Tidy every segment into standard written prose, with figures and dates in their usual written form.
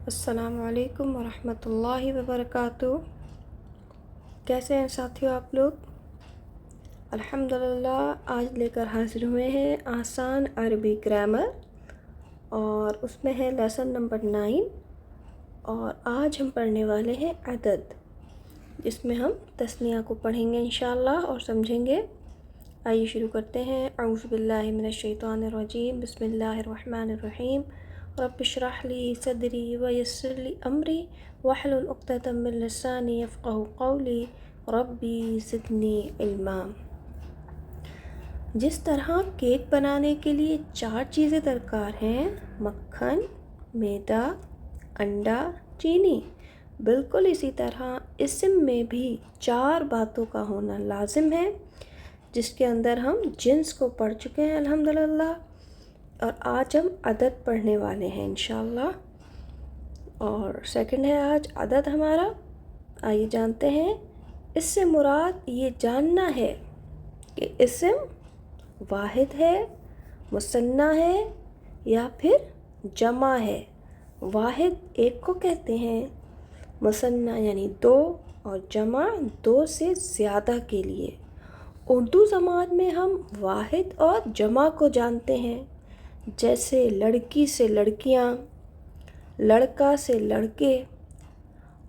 السلام علیکم ورحمۃ اللہ وبرکاتہ۔ کیسے ہیں ساتھیوں آپ لوگ؟ الحمدللہ آج لے کر حاضر ہوئے ہیں آسان عربی گرامر، اور اس میں ہے لیسن نمبر 9، اور آج ہم پڑھنے والے ہیں عدد، جس میں ہم تثنیہ کو پڑھیں گے انشاءاللہ اور سمجھیں گے۔ آئیے شروع کرتے ہیں۔ اعوذ باللہ من الشیطان الرجیم، بسم اللہ الرحمن الرحیم۔ رب اشرح لی صدری ویسر لی امری واحلل عقدۃ من لسانی یفقہوا قولی ربی زدنی علما۔ جس طرح کیک بنانے کے لیے 4 چیزیں درکار ہیں، مکھن، میدا، انڈا، چینی، بالکل اسی طرح اسم میں بھی 4 باتوں کا ہونا لازم ہے، جس کے اندر ہم جنس کو پڑھ چکے ہیں الحمدللہ، اور آج ہم عدد پڑھنے والے ہیں انشاءاللہ، اور سیکنڈ ہے آج عدد ہمارا۔ آئیے جانتے ہیں۔ اس سے مراد یہ جاننا ہے کہ اسم واحد ہے، مثنیٰ ہے یا پھر جمع ہے۔ واحد ایک کو کہتے ہیں، مثنیٰ یعنی 2، اور جمع 2 سے زیادہ کے لیے۔ اردو زبان میں ہم واحد اور جمع کو جانتے ہیں، جیسے لڑکی سے لڑکیاں، لڑکا سے لڑکے،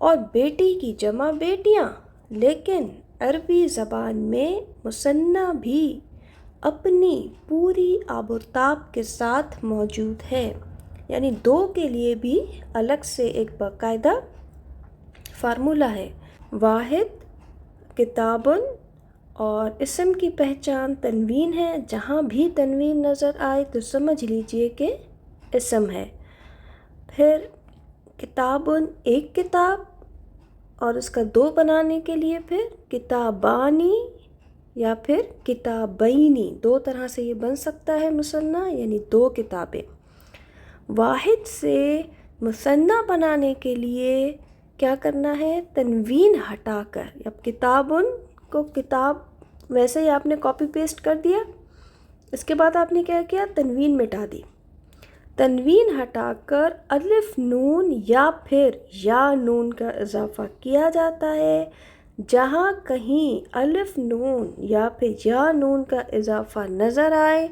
اور بیٹی کی جمع بیٹیاں۔ لیکن عربی زبان میں مثنیٰ بھی اپنی پوری آب و تاب کے ساتھ موجود ہے، یعنی 2 کے لیے بھی الگ سے ایک باقاعدہ فارمولہ ہے۔ واحد کتابن، اور اسم کی پہچان تنوین ہے، جہاں بھی تنوین نظر آئے تو سمجھ لیجئے کہ اسم ہے۔ پھر کتابن ایک کتاب، اور اس کا 2 بنانے کے لیے پھر کتابانی یا پھر کتابینی، 2 طرح سے یہ بن سکتا ہے مثنیٰ، یعنی 2 کتابیں۔ واحد سے مثنیٰ بنانے کے لیے کیا کرنا ہے؟ تنوین ہٹا کر، اب کتابن کو کتاب ویسے ہی آپ نے کاپی پیسٹ کر دیا، اس کے بعد آپ نے کیا کیا؟ تنوین مٹا دی۔ تنوین ہٹا کر الف نون یا پھر یا نون کا اضافہ کیا جاتا ہے۔ جہاں کہیں الف نون یا پھر یا نون کا اضافہ نظر آئے،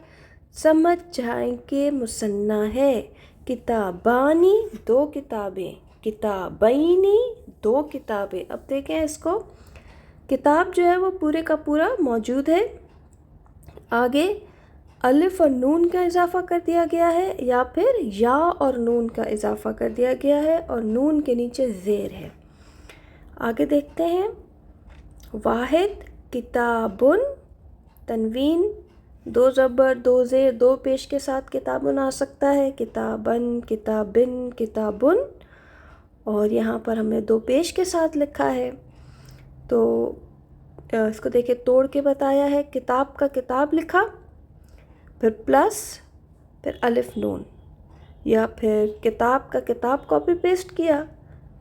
سمجھ جائیں کہ مثنیٰ ہے۔ کتابانی 2 کتابیں، کتابینی 2 کتابیں۔ اب دیکھیں اس کو، کتاب جو ہے وہ پورے کا پورا موجود ہے، آگے الف اور نون کا اضافہ کر دیا گیا ہے، یا پھر یا اور نون کا اضافہ کر دیا گیا ہے، اور نون کے نیچے زیر ہے۔ آگے دیکھتے ہیں۔ واحد کتابن، تنوین 2 زبر 2 زیر 2 پیش کے ساتھ کتابن آ سکتا ہے، کتابن، کتابن، کتابن، اور یہاں پر ہم نے 2 پیش کے ساتھ لکھا ہے، تو اس کو دیکھیں توڑ کے بتایا ہے۔ کتاب کا کتاب لکھا، پھر پلس، پھر الف نون، یا پھر کتاب کا کتاب کاپی پیسٹ کیا،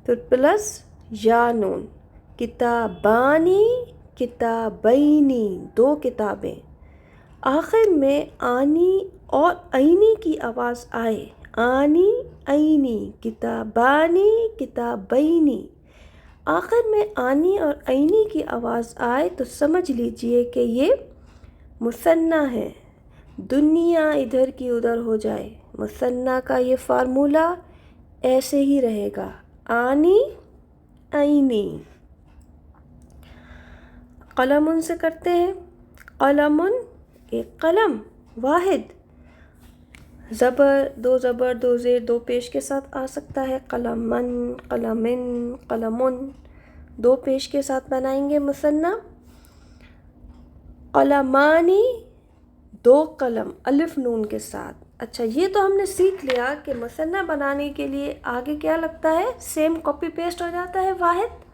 پھر پلس یا نون۔ کتابانی، کتابینی 2 کتابیں۔ آخر میں آنی اور عینی کی آواز آئے، آنی، عینی، کتابانی، کتابینی، آخر میں آنی اور عینی کی آواز آئے تو سمجھ لیجئے کہ یہ مثنیٰ ہے۔ دنیا ادھر کی ادھر ہو جائے، مثنیٰ کا یہ فارمولہ ایسے ہی رہے گا، آنی، عینی۔ قلمن سے کرتے ہیں۔ قلمن ایک قلم، واحد، زبر 2 زبر 2 زیر 2 پیش کے ساتھ آ سکتا ہے، قلمن، قلمن، قلمن، 2 پیش کے ساتھ بنائیں گے مثنیٰ۔ قلمانی 2 قلم، الف نون کے ساتھ۔ اچھا، یہ تو ہم نے سیکھ لیا کہ مثنیٰ بنانے کے لیے آگے کیا لگتا ہے، سیم کاپی پیسٹ ہو جاتا ہے واحد،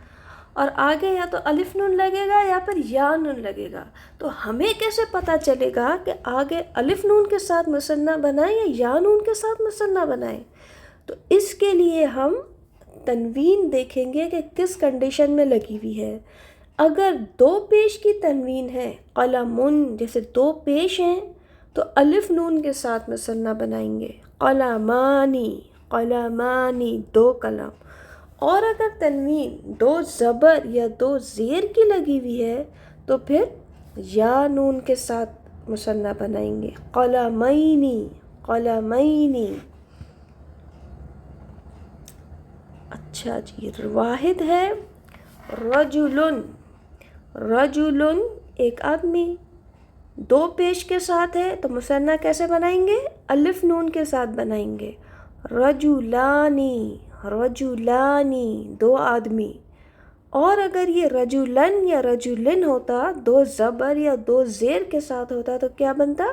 اور آگے یا تو الف نون لگے گا یا پھر یا نون لگے گا۔ تو ہمیں کیسے پتہ چلے گا کہ آگے الف نون کے ساتھ مثنیٰ بنائیں یا یا نون کے ساتھ مثنیٰ بنائیں؟ تو اس کے لیے ہم تنوین دیکھیں گے کہ کس کنڈیشن میں لگی ہوئی ہے۔ اگر 2 پیش کی تنوین ہے، قلمن جیسے 2 پیش ہیں، تو الف نون کے ساتھ مثنیٰ بنائیں گے، قلمانی، قلمانی، دو قلم. اور اگر تنوین دو زبر یا دو زیر کی لگی ہوئی ہے تو پھر یا نون کے ساتھ مثنیٰ بنائیں گے. قلمینی، قلمینی. اچھا جی، واحد ہے رجلن، رجلن ایک آدمی. دو پیش کے ساتھ ہے تو مثنیٰ کیسے بنائیں گے؟ الف نون کے ساتھ بنائیں گے. رجلانی، رجلانی دو آدمی. اور اگر یہ رجلن یا رجلن ہوتا، دو زبر یا دو زیر کے ساتھ ہوتا تو کیا بنتا؟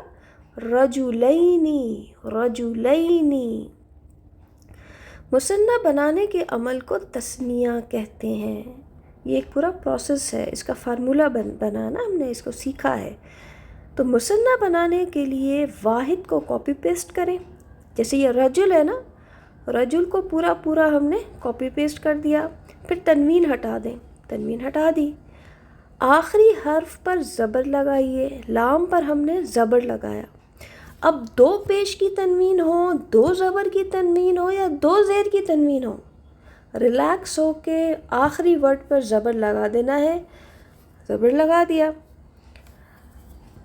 رجلینی، رجلینی. مثنیٰ بنانے کے عمل کو تثنیہ کہتے ہیں. یہ ایک پورا پروسیس ہے، اس کا فارمولہ بنانا ہم نے اس کو سیکھا ہے. تو مثنیٰ بنانے کے لیے واحد کو کاپی پیسٹ کریں. جیسے یہ رجل ہے نا، رجل کو پورا پورا ہم نے کاپی پیسٹ کر دیا. پھر تنوین ہٹا دیں، تنوین ہٹا دی. آخری حرف پر زبر لگائیے. لام پر ہم نے زبر لگایا. اب دو پیش کی تنوین ہو، دو زبر کی تنوین ہو یا دو زیر کی تنوین ہو، ریلیکس ہو کے آخری ورڈ پر زبر لگا دینا ہے. زبر لگا دیا.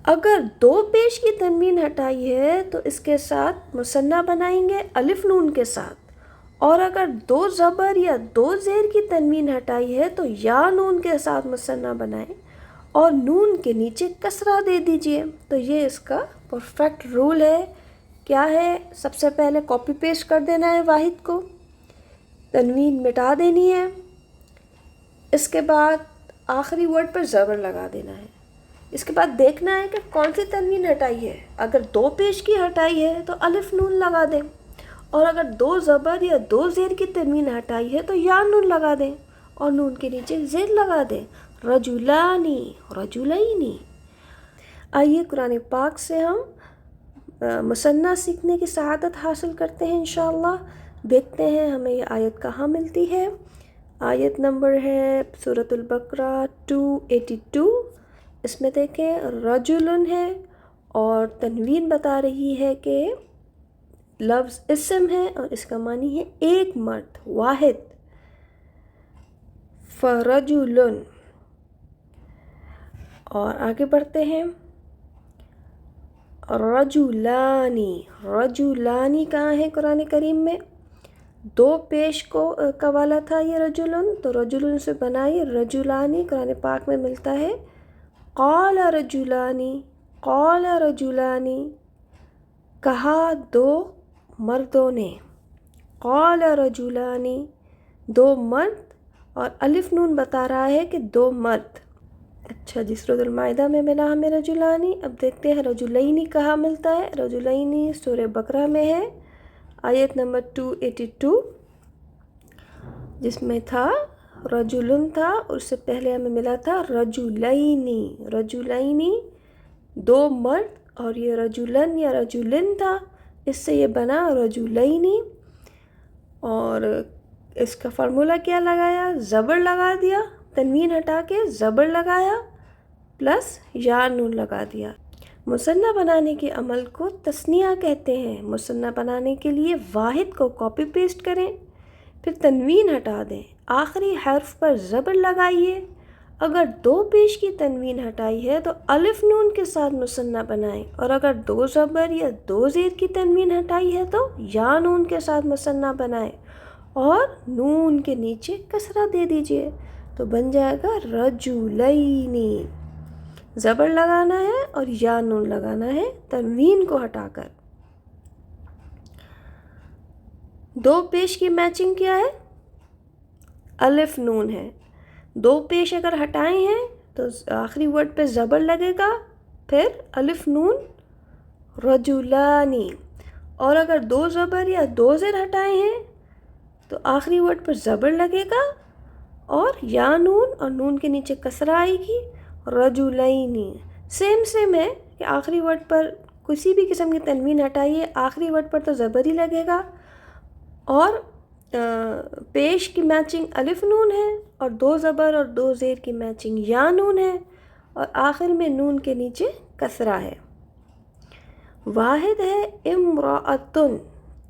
اگر دو پیش کی تنوین ہٹائی ہے تو اس کے ساتھ مثنیٰ بنائیں گے الف نون کے ساتھ. اور اگر دو زبر یا دو زیر کی تنوین ہٹائی ہے تو یا نون کے ساتھ مثنیٰ بنائیں اور نون کے نیچے کسرہ دے دیجئے. تو یہ اس کا پرفیکٹ رول ہے. کیا ہے؟ سب سے پہلے کاپی پیسٹ کر دینا ہے واحد کو، تنوین مٹا دینی ہے. اس کے بعد آخری ورڈ پر زبر لگا دینا ہے. اس کے بعد دیکھنا ہے کہ کون سی تنوین ہٹائی ہے. اگر دو پیش کی ہٹائی ہے تو الف نون لگا دیں، اور اگر دو زبر یا دو زیر کی تنوین ہٹائی ہے تو یا نون لگا دیں اور نون کے نیچے زیر لگا دیں. رجلانی، رجلینی. آئیے قرآن پاک سے ہم مثنیٰ سیکھنے کی سعادت حاصل کرتے ہیں انشاءاللہ. دیکھتے ہیں ہمیں یہ آیت کہاں ملتی ہے. آیت نمبر ہے سورۃ البقرہ 282. اس میں دیکھیں رجلن ہے اور تنوین بتا رہی ہے کہ لفظ اسم ہے اور اس کا معنی ہے ایک مرد، واحد. فرجلن. اور آگے بڑھتے ہیں. رجلانی، رجلانی کہاں ہے قرآن کریم میں؟ دو پیش کا والا تھا یہ رجلن، تو رجلن سے بنائی رجلانی. قرآن پاک میں ملتا ہے قال رجلانی، قال رجلانی. کہا دو مردوں نے. قال رجلانی دو مرد، اور الف نون بتا رہا ہے کہ دو مرد. اچھا جی، سورۃ المائدہ میں ملا ہمیں رجلانی. اب دیکھتے ہیں رجلینی کہاں ملتا ہے. رجلینی سورہ بقرہ میں ہے، آیت نمبر 282، جس میں تھا رجلن تھا، اور اس سے پہلے ہمیں ملا تھا رجلینی. رجلینی دو مرد، اور یہ رجلن یا رجلن تھا، اس سے یہ بنا رجلینی. اور اس کا فارمولہ کیا لگایا؟ زبر لگا دیا، تنوین ہٹا کے زبر لگایا پلس یا نون لگا دیا. مثنیٰ بنانے کے عمل کو تثنیہ کہتے ہیں. مثنیٰ بنانے کے لیے واحد کو کاپی پیسٹ کریں، پھر تنوین ہٹا دیں، آخری حرف پر زبر لگائیے. اگر دو پیش کی تنوین ہٹائی ہے تو الف نون کے ساتھ مثنیٰ بنائیں، اور اگر دو زبر یا دو زیر کی تنوین ہٹائی ہے تو یا نون کے ساتھ مثنیٰ بنائیں اور نون کے نیچے کسرہ دے دیجئے. تو بن جائے گا رجلینی. زبر لگانا ہے اور یا نون لگانا ہے تنوین کو ہٹا کر. دو پیش کی میچنگ کیا ہے؟ الف نون ہے. دو پیش اگر ہٹائے ہیں تو آخری ورڈ پہ زبر لگے گا، پھر الف نون رجلانی. اور اگر دو زبر یا دو زیر ہٹائے ہیں تو آخری ورڈ پر زبر لگے گا اور یا نون، اور نون کے نیچے کسرہ آئے گی، رجلینی. سیم ہے کہ آخری ورڈ پر کسی بھی قسم کی تنوین ہٹائیے، آخری ورڈ پر تو زبر ہی لگے گا، اور پیش کی میچنگ الف نون ہے، اور دو زبر اور دو زیر کی میچنگ یا نون ہے، اور آخر میں نون کے نیچے کسرہ ہے. واحد ہے امرأتن.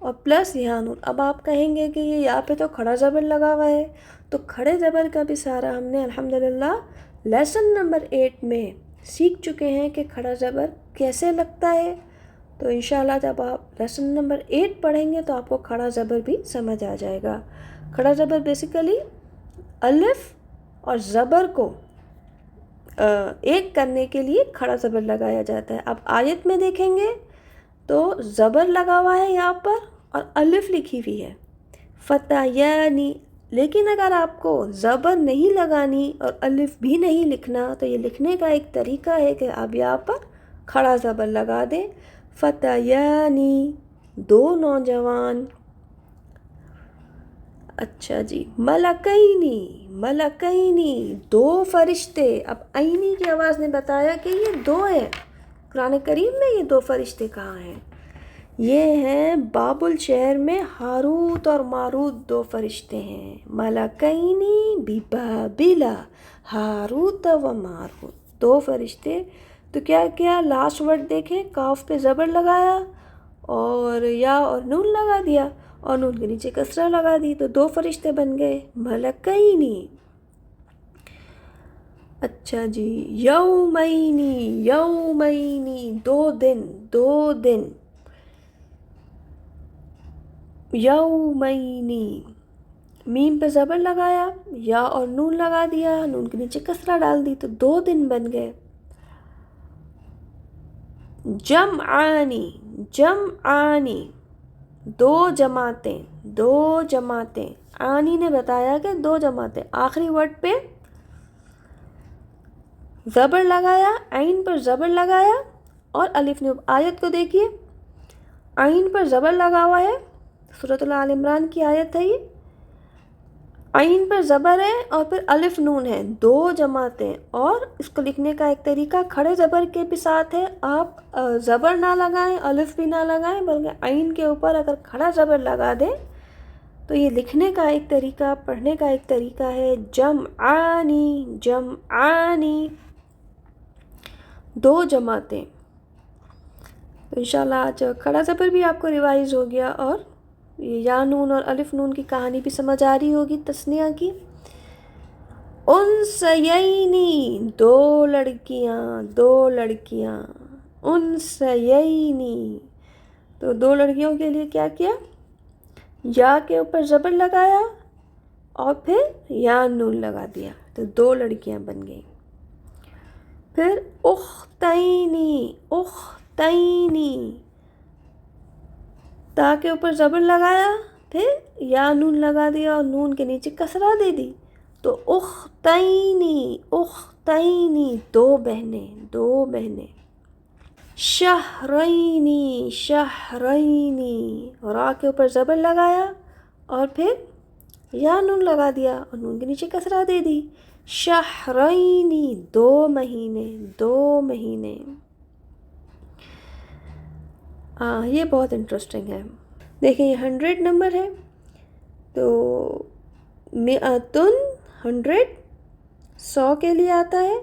اور پلس یا نون. اب آپ کہیں گے کہ یہ یہاں پہ تو کھڑا زبر لگا ہوا ہے، تو کھڑے زبر کا بھی سارا ہم نے الحمدللہ لیسن نمبر 8 میں سیکھ چکے ہیں کہ کھڑا زبر کیسے لگتا ہے. تو انشاءاللہ جب آپ لیسن نمبر 8 پڑھیں گے تو آپ کو کھڑا زبر بھی سمجھ آ جائے گا. کھڑا زبر بیسیکلی الف اور زبر کو ایک کرنے کے لیے کھڑا زبر لگایا جاتا ہے. اب آیت میں دیکھیں گے تو زبر لگا ہوا ہے یہاں پر اور الف لکھی ہوئی ہے فتیانی. لیکن اگر آپ کو زبر نہیں لگانی اور الف بھی نہیں لکھنا تو یہ لکھنے کا ایک طریقہ ہے کہ آپ یہاں پر کھڑا زبر لگا دیں. فتیانی 2 نوجوان. اچھا جی. ملکینی 2 فرشتے. اب عینی کی آواز نے بتایا کہ یہ 2 ہے. قرآن کریم میں یہ 2 فرشتے کہاں ہیں؟ یہ ہیں بابل شہر میں ہاروت اور ماروت 2 فرشتے ہیں. ملکینی ببابلا ہاروت و ماروت 2 فرشتے. تو کیا کیا لاسٹ ورڈ دیکھیں، کاف پہ زبر لگایا اور یا اور نون لگا دیا اور نون کے نیچے کسرہ لگا دی تو 2 فرشتے بن گئے ملکینی. اچھا جی. یومینی 2 دن. یومینی میم پہ زبر لگایا یا اور نون لگا دیا، نون کے نیچے کسرہ ڈال دی تو 2 دن بن گئے. جمعانی 2 جماعتیں. آنی نے بتایا کہ 2 جماعتیں. آخری ورڈ پہ زبر لگایا، عین پر زبر لگایا اور الف نے. آیت کو دیکھیے، عین پر زبر لگا ہوا ہے. سورۃ آل عمران کی آیت ہے یہ. عین پر زبر ہے اور پھر الف نون ہے. 2 جماعتیں. اور اس کو لکھنے کا ایک طریقہ کھڑے زبر کے بھی ساتھ ہے. آپ زبر نہ لگائیں، الف بھی نہ لگائیں، بلکہ عین کے اوپر اگر کھڑا زبر لگا دیں تو یہ لکھنے کا ایک طریقہ، پڑھنے کا ایک طریقہ ہے جمعانی 2 جماعتیں. انشاءاللہ آج کھڑا زبر بھی آپ کو ریوائز ہو گیا اور یا نون اور الف نون کی کہانی بھی سمجھ آ رہی ہوگی تثنیہ کی. انسیینی 2 لڑکیاں. انسیینی تو 2 لڑکیوں کے لیے کیا کیا؟ یا کے اوپر زبر لگایا اور پھر یا نون لگا دیا تو 2 لڑکیاں بن گئیں. پھر اختینی تا کے اوپر زبر لگایا، پھر یا نون لگا دیا اور نون کے نیچے کسرہ دے دی تو اختینی 2 بہنیں. شہرینی را کے اوپر زبر لگایا اور پھر یا نون لگا دیا اور نون کے نیچے کسرہ دے دی. شہرینی 2 مہینے. یہ بہت انٹرسٹنگ ہے. دیکھیں یہ 100 نمبر ہے تو مئتن 100 100 کے لیے آتا ہے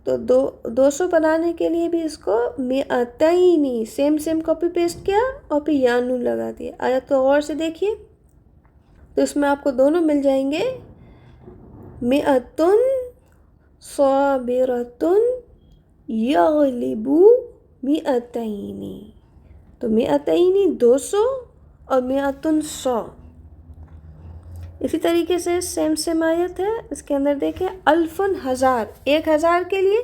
تو 200 بنانے کے لیے بھی اس کو مئتینی سیم کاپی پیسٹ کیا اور پھر یا نون لگا دیا. آیت کو غور سے دیکھیے تو اس میں آپ کو دونوں مل جائیں گے. مئتن صابرتن یغلبو مئتینی. تو مئتینی 200 اور مئتن 100. اسی طریقے سے سیم آیت ہے. اس کے اندر دیکھیں الفن 1000. 1000 کے لیے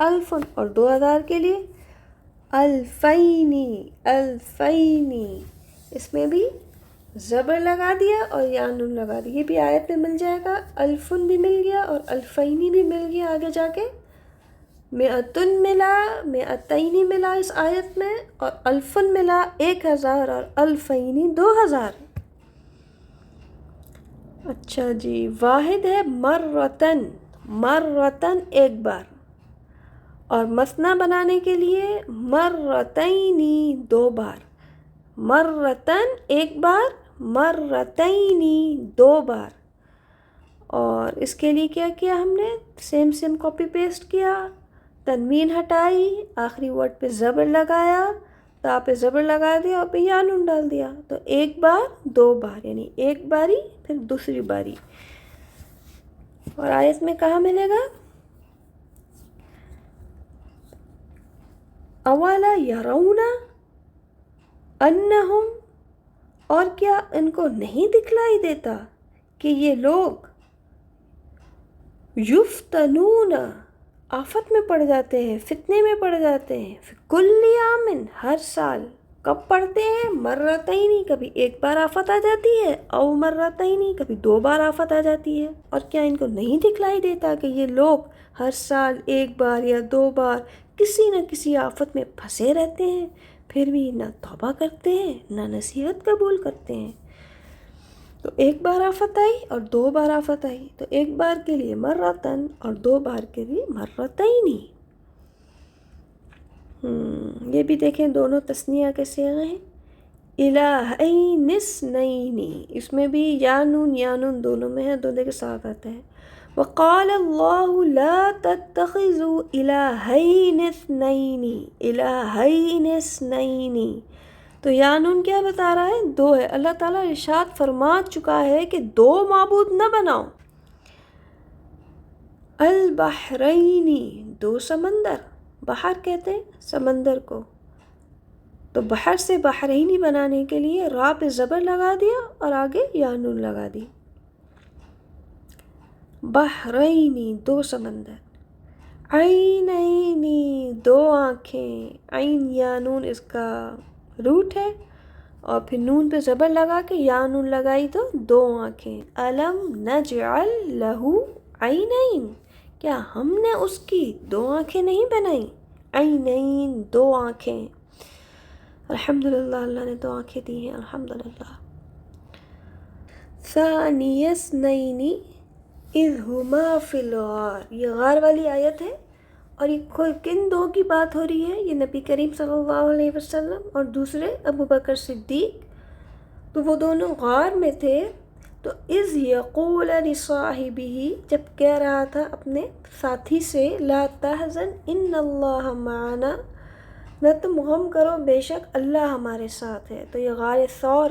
الفن اور 2000 کے لیے الفینی. اس میں بھی زبر لگا دیا اور یا نون لگا دیا. یہ بھی آیت میں مل جائے گا. الفن بھی مل گیا اور الفینی بھی مل گیا. آگے جا کے مئتن ملا، مئتینی ملا اس آیت میں اور الفن ملا 1000 اور الفینی 2000. اچھا جی. واحد ہے مرتن 1 بار اور مثنیٰ بنانے کے لیے مرتینی 2 بار. مرتن 1 بار، مرتینی 2 بار. اور اس کے لیے کیا کیا ہم نے؟ سیم کاپی پیسٹ کیا، تنوین ہٹائی، آخری ورڈ پہ زبر لگایا تا پہ زبر لگا دیا اور پہ یا نون ڈال دیا، تو ایک بار دو بار، یعنی ایک باری پھر دوسری باری۔ اور آیت میں کہاں ملے گا؟ اولا یرون انہم، اور کیا ان کو نہیں دکھلائی دیتا کہ یہ لوگ یفتنون آفت میں پڑ جاتے ہیں، فتنے میں پڑ جاتے ہیں، فی کل عام، ہر سال۔ کب پڑھتے ہیں؟ مرتین، کبھی ایک بار آفت آ جاتی ہے، او مرتین، کبھی دو بار آفت آ جاتی ہے۔ اور کیا ان کو نہیں دکھلائی دیتا کہ یہ لوگ ہر سال ایک بار یا دو بار کسی نہ کسی آفت میں پھنسے رہتے ہیں، پھر بھی نہ توبہ کرتے ہیں نہ نصیحت قبول کرتے ہیں؟ تو ایک بار آفت آئی اور دو بار آفت آئی، تو ایک بار کے لیے مرتن اور دو بار کے لیے مرتین ہی۔ یہ بھی دیکھیں دونوں تثنیہ کے صیغے ہیں، الہین اثنین، اس میں بھی یا نون دونوں میں ہے، دونوں کے ساتھ آتا ہے۔ وقال اللہ لا تتخذوا الہین اثنین، الہین اثنین، تو یا نون کیا بتا رہا ہے؟ دو ہے۔ اللہ تعالیٰ ارشاد فرما چکا ہے کہ دو معبود نہ بناؤ۔ البحرین، دو سمندر، بحر کہتے ہیں سمندر کو، تو بحر سے بحرینی بنانے کے لیے را پہ زبر لگا دیا اور آگے یا نون لگا دی۔ بحرینی، دو سمندر، عینینی، دو آنکھیں، عین یا نون اس کا روٹ ہے، اور پھر نون پہ زبر لگا کے یا نون لگائی تو دو آنکھیں۔ الم نجعل لہ عینین، کیا ہم نے اس کی دو آنکھیں نہیں بنائیں؟ عینین، دو آنکھیں۔ الحمدللہ، اللہ نے دو آنکھیں دی ہیں، الحمدللہ۔ ثانی اثنین اذ ہما فی الغار، یہ غار والی آیت ہے، اور یہ کن دو کی بات ہو رہی ہے؟ یہ نبی کریم صلی اللہ علیہ وسلم اور دوسرے ابو بکر صدیق، تو وہ دونوں غار میں تھے۔ تو اذ یقول لصاحبہ، جب کہہ رہا تھا اپنے ساتھی سے، لا تحزن ان اللہ معنا، نہ تم غم کرو، بے شک اللہ ہمارے ساتھ ہے۔ تو یہ غار ثور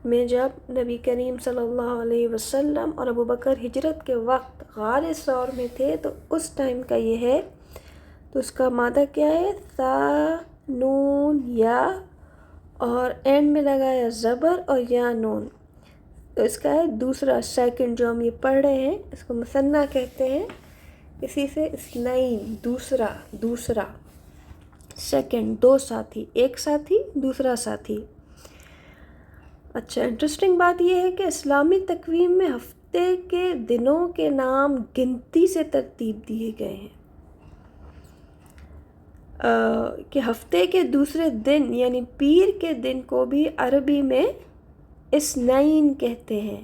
میں جب نبی کریم صلی اللہ علیہ وسلم اور ابو بکر ہجرت کے وقت غار ثور میں تھے، تو اس ٹائم کا یہ ہے۔ تو اس کا مادہ کیا ہے؟ تا نون یا، اور اینڈ میں لگایا زبر اور یا نون، تو اس کا ہے دوسرا، سیکنڈ، جو ہم یہ پڑھ رہے ہیں اس کو مثنیٰ کہتے ہیں، اسی سے اثنین، دوسرا، سیکنڈ، دو ساتھی، ایک ساتھی دوسرا ساتھی۔ اچھا، انٹرسٹنگ بات یہ ہے کہ اسلامی تقویم میں ہفتے کے دنوں کے نام گنتی سے ترتیب دیے گئے ہیں، کہ ہفتے کے دوسرے دن یعنی پیر کے دن کو بھی عربی میں اثنین کہتے ہیں۔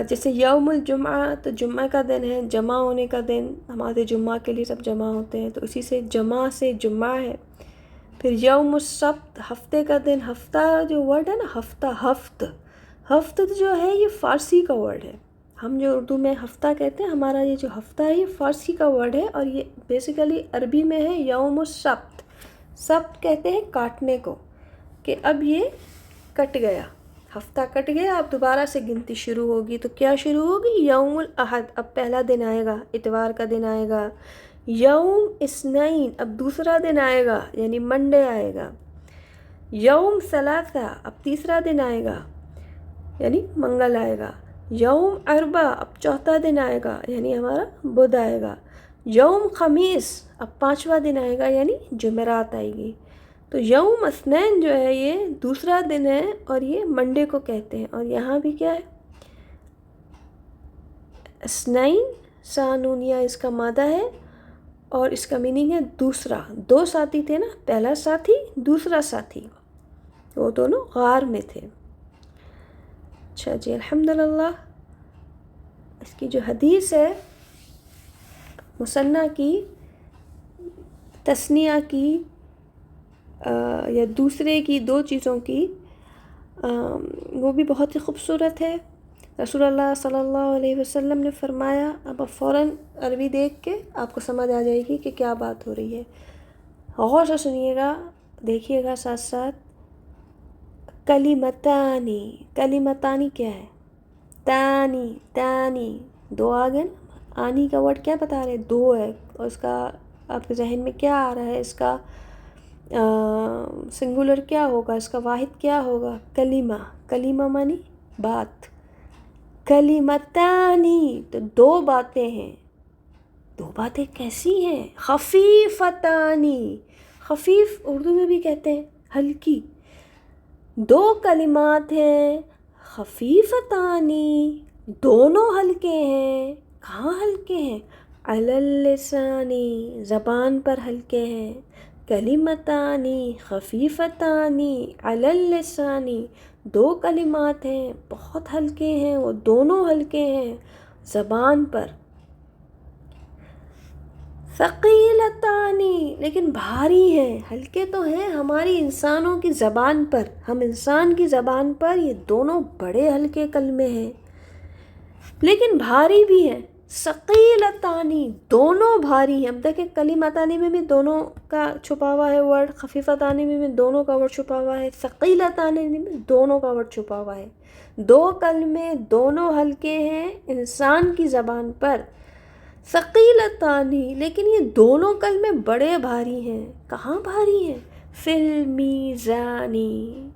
جیسے یوم الجمعہ، تو جمعہ کا دن ہے، جمع ہونے کا دن، ہمارے جمعہ کے لیے سب جمع ہوتے ہیں، تو اسی سے جمع سے جمعہ ہے۔ پھر یوم السبت، ہفتے کا دن، ہفتہ جو ورڈ ہے نا، ہفت جو ہے یہ فارسی کا ورڈ ہے، ہم جو اردو میں ہفتہ کہتے ہیں، ہمارا یہ جو ہفتہ ہے یہ فارسی کا ورڈ ہے، اور یہ بیسیکلی عربی میں ہے یوم السبت۔ سبت کہتے ہیں کاٹنے کو، کہ اب یہ کٹ گیا، ہفتہ کٹ گیا، اب دوبارہ سے گنتی شروع ہوگی۔ تو کیا شروع ہوگی؟ یوم الاحد، اب پہلا دن آئے گا، اتوار کا دن آئے گا۔ یوم اثنین، اب دوسرا دن آئے گا، یعنی منڈے آئے گا۔ یوم ثلاثہ، اب تیسرا دن آئے گا، یعنی منگل آئے گا۔ یوم اربع، اب چوتھا دن آئے گا، یعنی ہمارا بدھ آئے گا۔ یوم خمیس، اب پانچواں دن آئے گا، یعنی جمعرات آئے گی۔ تو یوم اثنین جو ہے یہ دوسرا دن ہے، اور یہ منڈے کو کہتے ہیں۔ اور یہاں بھی کیا ہے؟ اثنین، سانونیہ اس کا مادہ ہے، اور اس کا میننگ ہے دوسرا۔ دو ساتھی تھے نا، پہلا ساتھی دوسرا ساتھی، وہ دونوں غار میں تھے۔ اچھا جی، الحمدللہ۔ اس کی جو حدیث ہے مثنیٰ کی، تثنیہ کی، یا دوسرے کی، دو چیزوں کی، وہ بھی بہت ہی خوبصورت ہے۔ رسول اللہ صلی اللہ علیہ وسلم نے فرمایا، اب فوراً عربی دیکھ کے آپ کو سمجھ آ جائے گی کہ کیا بات ہو رہی ہے۔ غور سے سنیے گا، دیکھیے گا ساتھ ساتھ. کلیمتانی، کلیمتانی کیا ہے؟ تانی، تانی، دو آ گئے نا. آنی کا ورڈ کیا بتا رہے؟ دو ہے. اور اس کا آپ کے ذہن میں کیا آ رہا ہے؟ اس کا سنگولر کیا ہوگا؟ اس کا واحد کیا ہوگا؟ کلیمہ. کلیمہ مانی بات. کلیمتانی تو دو باتیں ہیں. دو باتیں کیسی ہیں؟ خفیفتانی. خفیف اردو میں بھی کہتے ہیں ہلکی. دو کلمات ہیں خفیفتانی، دونوں ہلکے ہیں. کہاں ہلکے ہیں؟ علی اللسانی، زبان پر ہلکے ہیں. کلمتانی خفیفتانی علی اللسانی، دو کلمات ہیں بہت ہلکے ہیں، وہ دونوں ہلکے ہیں زبان پر. ثقیلتانی، لیکن بھاری ہیں. ہلکے تو ہیں ہماری انسانوں کی زبان پر، ہم انسان کی زبان پر یہ دونوں بڑے ہلکے کلمے ہیں، لیکن بھاری بھی ہیں. ثقیلتانی، دونوں بھاری ہیں. اب دیکھیں کلیمتانی میں بھی دونوں کا چھپا ہوا ہے ورڈ، خفیفتانی میں بھی دونوں کا ورڈ چھپا ہوا ہے، ثقیلتانی میں دونوں کا ورڈ چھپا ہوا ہے. دو کلمے دونوں ہلکے ہیں انسان کی زبان پر. ثقیلتانی، لیکن یہ دونوں کلمے بڑے بھاری ہیں. کہاں بھاری ہیں؟ فی المیزانی،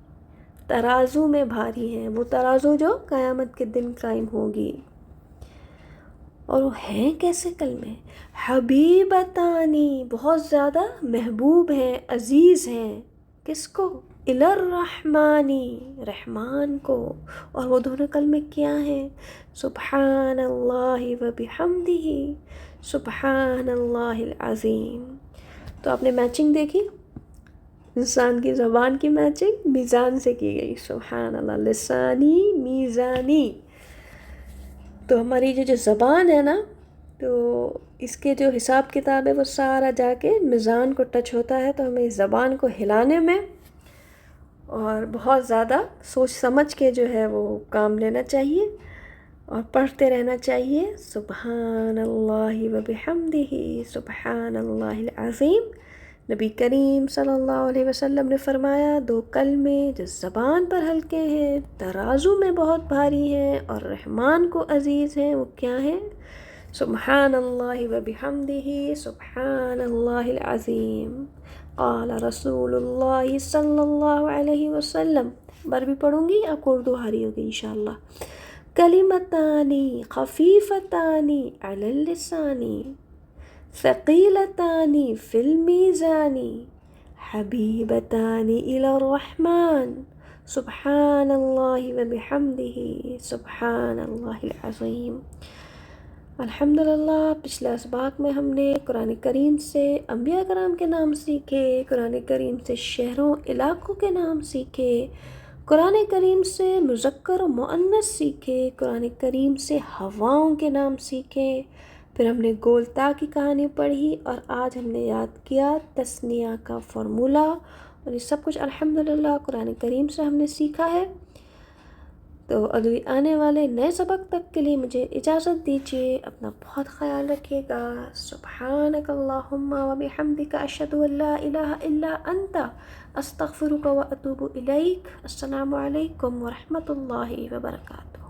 ترازو میں بھاری ہیں. وہ ترازو جو قیامت کے دن قائم ہوگی. اور وہ ہیں کیسے کلمے؟ حبیبتانی، بہت زیادہ محبوب ہیں، عزیز ہیں. کس کو؟ الی الرحمانی، رحمان کو. اور وہ دونوں کلمے کیا ہیں؟ سبحان اللہ و بحمدہ، سبحان اللہ العظیم. تو آپ نے میچنگ دیکھی؟ انسان کی زبان کی میچنگ میزان سے کی گئی. سبحان اللہ، لسانی میزانی. تو ہماری جو زبان ہے نا، تو اس کے جو حساب کتاب ہے وہ سارا جا کے میزان کو ٹچ ہوتا ہے. تو ہمیں اس زبان کو ہلانے میں اور بہت زیادہ سوچ سمجھ کے جو ہے وہ کام لینا چاہیے اور پڑھتے رہنا چاہیے. سبحان اللہ و بحمدہ، سبحان اللہ العظیم. نبی کریم صلی اللہ علیہ وسلم نے فرمایا دو کلمے جو زبان پر ہلکے ہیں، ترازو میں بہت بھاری ہیں اور رحمان کو عزیز ہیں، وہ کیا ہیں؟ سبحان اللہ و بحمدہ، سبحان اللہ العظیم. قال رسول اللہ صلی اللہ علیہ وسلم. بار بھی پڑھوں گی، آپ کو اردو حاری ہوگی انشاءاللہ. کلمتانی خفیفتانی علی اللسانی، ثقیلتانی فی المیزانی، حبیبتانی الی الرحمن، سبحان اللہ و بحمدہ، سبحان اللہ العظیم. الحمدللہ پچھلے اسباق میں ہم نے قرآن کریم سے انبیاء کرام کے نام سیکھے، قرآن کریم سے شہروں علاقوں کے نام سیکھے، قرآن کریم سے مذکر و مؤنث سیکھے، قرآن کریم سے ہواؤں کے نام سیکھے. پھر ہم نے گول تا کی کہانی پڑھی اور آج ہم نے یاد کیا تثنیہ کا فارمولہ. اور یہ سب کچھ الحمدللہ قرآن کریم سے ہم نے سیکھا ہے. تو اگلی آنے والے نئے سبق تک کے لیے مجھے اجازت دیجیے. اپنا بہت خیال رکھیے گا. سبحانک اللہم و بحمدک، اشہد ان لا الہ الا انت، استغفرک و اتوب الیک. السلام علیکم ورحمۃ اللہ وبرکاتہ.